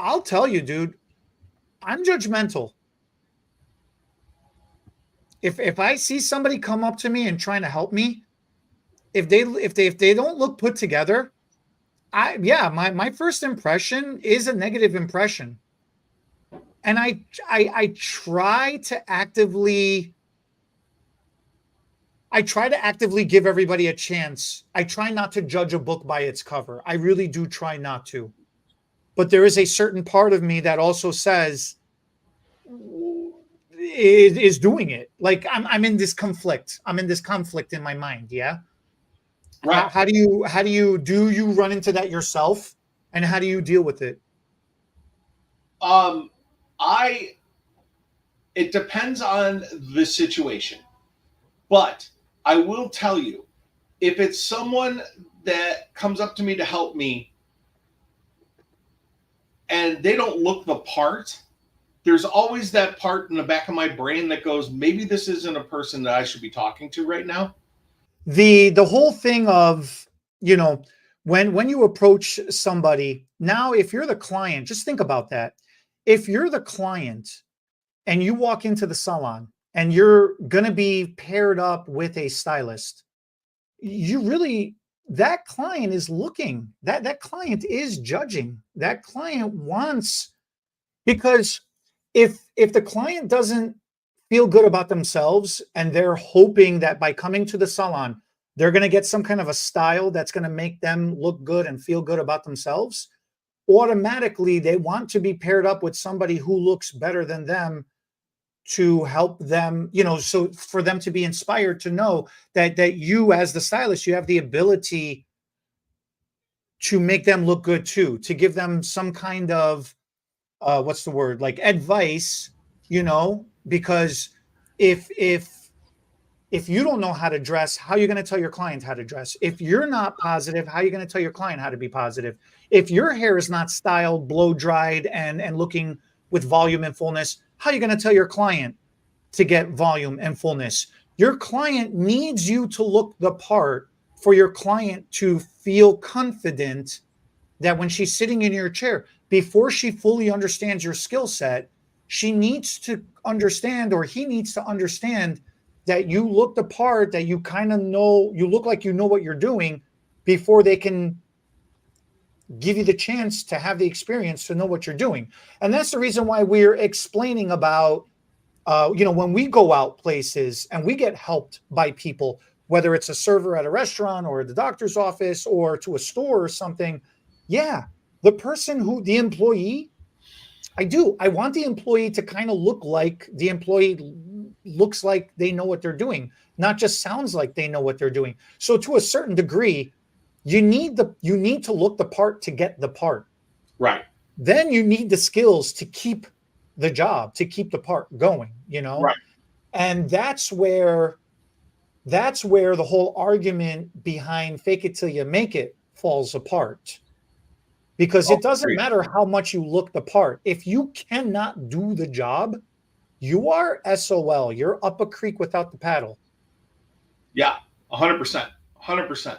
I'll tell you, dude, I'm judgmental. If I see somebody come up to me and trying to help me, if they don't look put together, my first impression is a negative impression. And I try to actively give everybody a chance. I try not to judge a book by its cover. I really do try not to. But there is a certain part of me that also says is doing it. Like I'm in this conflict. I'm in this conflict in my mind. Yeah. Right. How do you run into that yourself, and how do you deal with it? I it depends on the situation, but I will tell you, if it's someone that comes up to me to help me and they don't look the part, there's always that part in the back of my brain that goes, maybe this isn't a person that I should be talking to right now. The whole thing of, you know, when you approach somebody, now if you're the client, just think about that. If you're the client and you walk into the salon and you're going to be paired up with a stylist, you really, that client is looking, that client is judging. That client wants, because if the client doesn't feel good about themselves and they're hoping that by coming to the salon they're going to get some kind of a style that's going to make them look good and feel good about themselves, automatically they want to be paired up with somebody who looks better than them to help them, so for them to be inspired to know that you as the stylist, you have the ability to make them look good too, to give them some kind of what's the word, like advice, because if you don't know how to dress, how are you going to tell your client how to dress? If you're not positive, how are you going to tell your client how to be positive? If your hair is not styled, blow dried, and looking with volume and fullness, how are you going to tell your client to get volume and fullness? Your client needs you to look the part for your client to feel confident that when she's sitting in your chair, before she fully understands your skill set, she needs to understand, or he needs to understand, that you look the part, that you kind of know, you look like you know what you're doing before they can give you the chance to have the experience to know what you're doing. And that's the reason why we're explaining about, when we go out places and we get helped by people, whether it's a server at a restaurant or the doctor's office or to a store or something. Yeah, the employee, I want the employee to kind of look like the employee looks like they know what they're doing, not just sounds like they know what they're doing. So to a certain degree, you need to look the part to get the part. Right. Then you need the skills to keep the job, to keep the part going, Right. And that's where the whole argument behind fake it till you make it falls apart. Because it doesn't matter how much you look the part. If you cannot do the job, you are SOL. You're up a creek without the paddle. Yeah, 100%. 100%.